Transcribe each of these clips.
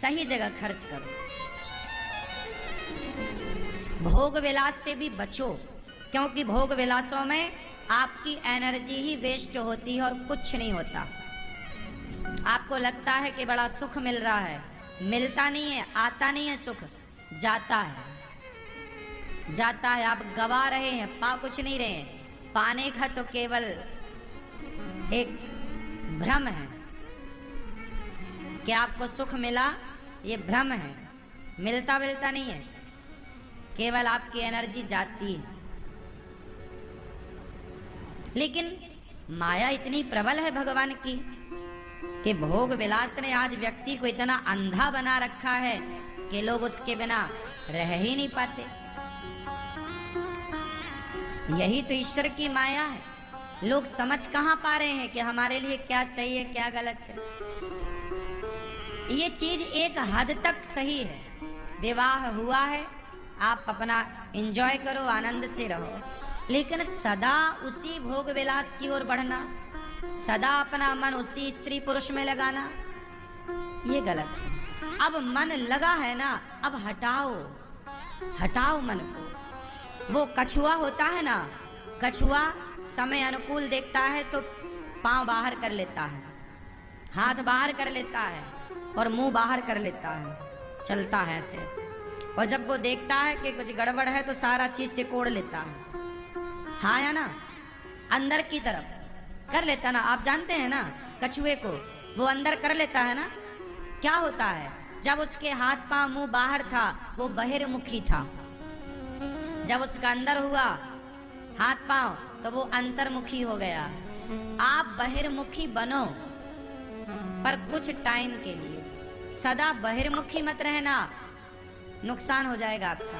सही जगह खर्च करो। भोग विलास से भी बचो, क्योंकि भोग विलासों में आपकी एनर्जी ही वेस्ट होती है और कुछ नहीं होता। आपको लगता है कि बड़ा सुख मिल रहा है, मिलता नहीं है, आता नहीं है सुख, जाता है, जाता है। आप गवा रहे हैं, पा कुछ नहीं रहे हैं। पाने का तो केवल एक भ्रम है कि आपको सुख मिला, ये भ्रम है, मिलता मिलता नहीं है, केवल आपकी एनर्जी जाती है। लेकिन माया इतनी प्रबल है भगवान की कि भोग विलास ने आज व्यक्ति को इतना अंधा बना रखा है कि लोग उसके बिना रह ही नहीं पाते। यही तो ईश्वर की माया है। लोग समझ कहां पा रहे हैं कि हमारे लिए क्या सही है, क्या गलत है। ये चीज एक हद तक सही है। विवाह हुआ है, आप अपना एंजॉय करो, आनंद से रहो, लेकिन सदा उसी भोग विलास की ओर बढ़ना, सदा अपना मन उसी स्त्री पुरुष में लगाना, ये गलत है। अब मन लगा है ना, अब हटाओ, हटाओ मन को। वो कछुआ होता है ना, कछुआ समय अनुकूल देखता है तो पांव बाहर कर लेता है, हाथ बाहर कर लेता है और मुंह बाहर कर लेता है, चलता है ऐसे ऐसे। और जब वो देखता है कि कुछ गड़बड़ है तो सारा चीज से कोड़ लेता है, हाँ या ना, अंदर की तरफ कर लेता ना। आप जानते हैं ना कछुए को, वो अंदर कर लेता है ना। क्या होता है, जब उसके हाथ पांव मुंह बाहर था वो बहिर्मुखी था, जब उसका अंदर हुआ हाथ पांव तो वो अंतर्मुखी हो गया। आप बहिर्मुखी बनो, पर कुछ टाइम के लिए। सदा बहिर्मुखी मत रहना, नुकसान हो जाएगा आपका।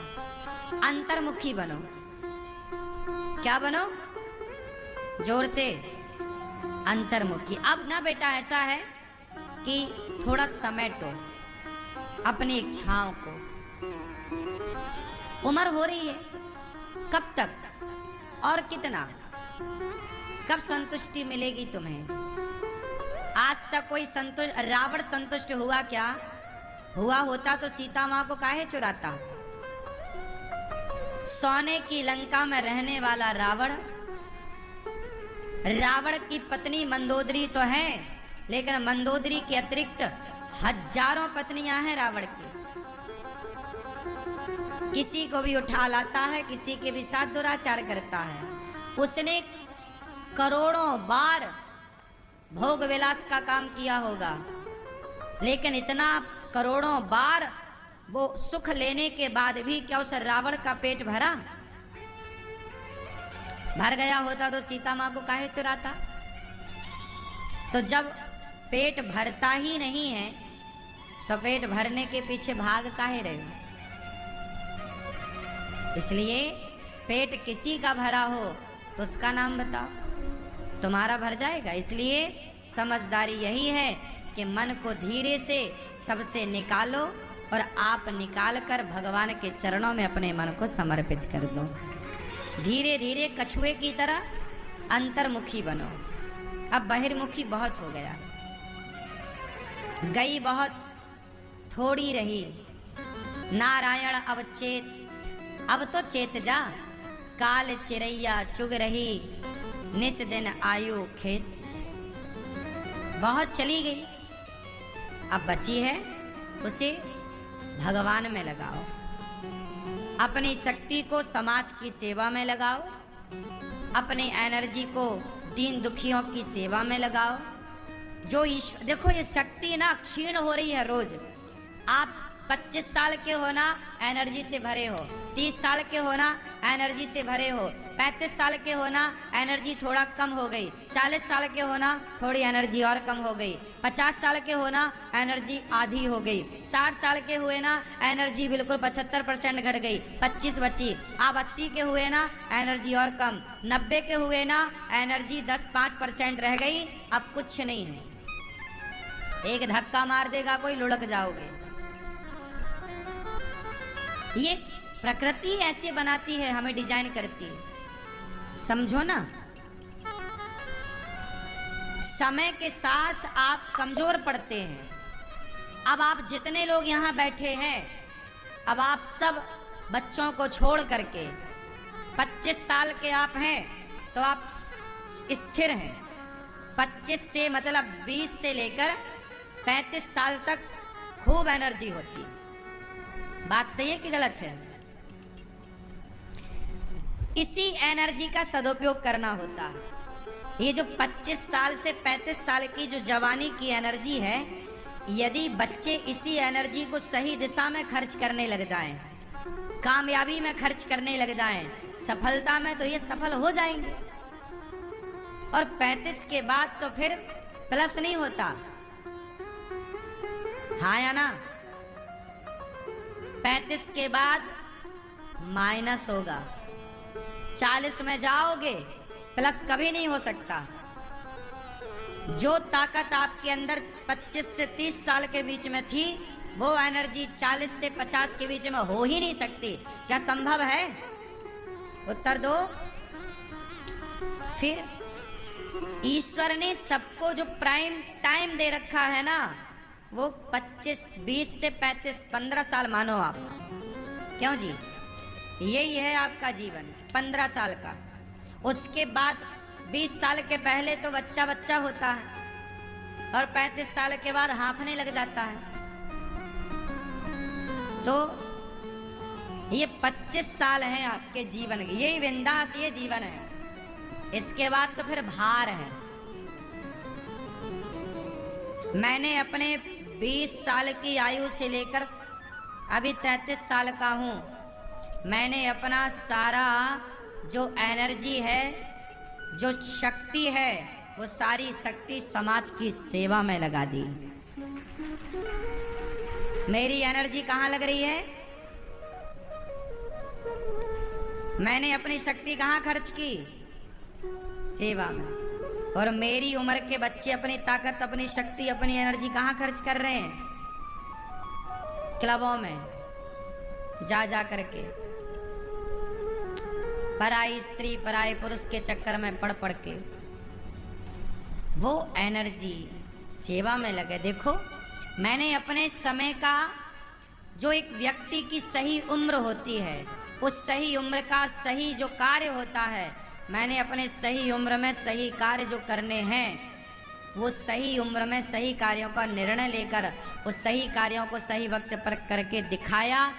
अंतर्मुखी बनो। क्या बनो? जोर से, अंतर्मुखी। अब ना बेटा ऐसा है कि थोड़ा समेटो अपनी इच्छाओं को। उम्र हो रही है, कब तक और कितना, कब संतुष्टि मिलेगी तुम्हें? आज तक कोई संतुष्ट, रावण संतुष्ट हुआ क्या? हुआ होता तो सीता मां को काहे चुराता? सोने की लंका में रहने वाला रावण, रावण की पत्नी मंदोदरी तो है, लेकिन मंदोदरी के अतिरिक्त हजारों पत्नियां हैं रावण की। किसी को भी उठा लाता है, किसी के भी साथ दुराचार करता है। उसने करोड़ों बार भोग विलास का काम किया होगा, लेकिन इतना करोड़ों बार वो सुख लेने के बाद भी क्या उस रावण का पेट भरा? भर गया होता तो सीता मां को काहे चुराता? तो जब पेट भरता ही नहीं है तो पेट भरने के पीछे भाग काहे रहे हो? इसलिए पेट किसी का भरा हो तो उसका नाम बताओ, तुम्हारा भर जाएगा। इसलिए समझदारी यही है कि मन को धीरे से सबसे निकालो और आप निकाल कर भगवान के चरणों में अपने मन को समर्पित कर दो। धीरे धीरे कछुए की तरह अंतर्मुखी बनो। अब बहिर्मुखी बहुत हो गया, गई बहुत, थोड़ी रही। नारायण अब चेत, अब तो चेत जा। काल चिरैया चुग रही, निस दिन आयु खेत। बहुत चली गई, अब बची है, उसे भगवान में लगाओ। अपनी शक्ति को समाज की सेवा में लगाओ, अपनी एनर्जी को दीन दुखियों की सेवा में लगाओ। जो ईश्वर, देखो ये शक्ति ना क्षीण हो रही है रोज। आप 25 साल के हो ना, एनर्जी से भरे हो। 30 साल के हो ना, एनर्जी से भरे हो। 35 साल के हो ना, एनर्जी थोड़ा कम हो गई। 40 साल के हो ना, थोड़ी एनर्जी और कम हो गई। 50 साल के हो ना, एनर्जी आधी हो गई। 60 साल के हुए ना, एनर्जी बिल्कुल 75% घट गई, 25 बची। आप 80 के हुए ना, एनर्जी और कम। 90 के हुए ना, एनर्जी 10-5% रह गई, अब कुछ नहीं है। एक धक्का मार देगा कोई, लुढ़क जाओगे। ये प्रकृति ऐसे बनाती है, हमें डिजाइन करती है, समझो ना। समय के साथ आप कमजोर पड़ते हैं, अब आप जितने लोग यहाँ बैठे हैं, अब आप सब बच्चों को छोड़ करके 25 साल के आप हैं तो आप स्थिर हैं। 25 से मतलब 20 से लेकर 35 साल तक खूब एनर्जी होती है। बात सही है कि गलत है? इसी एनर्जी का सदुपयोग करना होता है। ये जो 25 साल से 35 साल की जो जवानी की एनर्जी है, यदि बच्चे इसी एनर्जी को सही दिशा में खर्च करने लग जाएं, कामयाबी में खर्च करने लग जाएं, सफलता में, तो ये सफल हो जाएंगे। और 35 के बाद तो फिर प्लस नहीं होता, हाँ या ना? 35 के बाद माइनस होगा। 40 में जाओगे, प्लस कभी नहीं हो सकता। जो ताकत आपके अंदर 25 से 30 साल के बीच में थी, वो एनर्जी 40 से 50 के बीच में हो ही नहीं सकती। क्या संभव है? उत्तर दो। फिर ईश्वर ने सबको जो प्राइम टाइम दे रखा है ना, वो 25, 20 से 35, 15 साल मानो आप। क्यों जी? यही है आपका जीवन, 15 साल का। उसके बाद 20 साल के पहले तो बच्चा बच्चा होता है और 35 साल के बाद हाँफने लग जाता है। तो ये 25 साल हैं आपके जीवन के, यही बिंदास ये जीवन है। इसके बाद तो फिर भार है। मैंने अपने 20 साल की आयु से लेकर अभी 33 साल का हूँ, मैंने अपना सारा जो एनर्जी है, जो शक्ति है, वो सारी शक्ति समाज की सेवा में लगा दी। मेरी एनर्जी कहाँ लग रही है? मैंने अपनी शक्ति कहाँ खर्च की? सेवा में। और मेरी उम्र के बच्चे अपनी ताकत, अपनी शक्ति, अपनी एनर्जी कहाँ खर्च कर रहे हैं? क्लबों में जा करके, पराई स्त्री पराई पुरुष के चक्कर में पड़ के वो एनर्जी सेवा में लगे। देखो, मैंने अपने समय का, जो एक व्यक्ति की सही उम्र होती है, उस सही उम्र का सही जो कार्य होता है, मैंने अपने सही उम्र में सही कार्य जो करने हैं, वो सही उम्र में सही कार्यों का निर्णय लेकर उस सही कार्यों को सही वक्त पर करके दिखाया।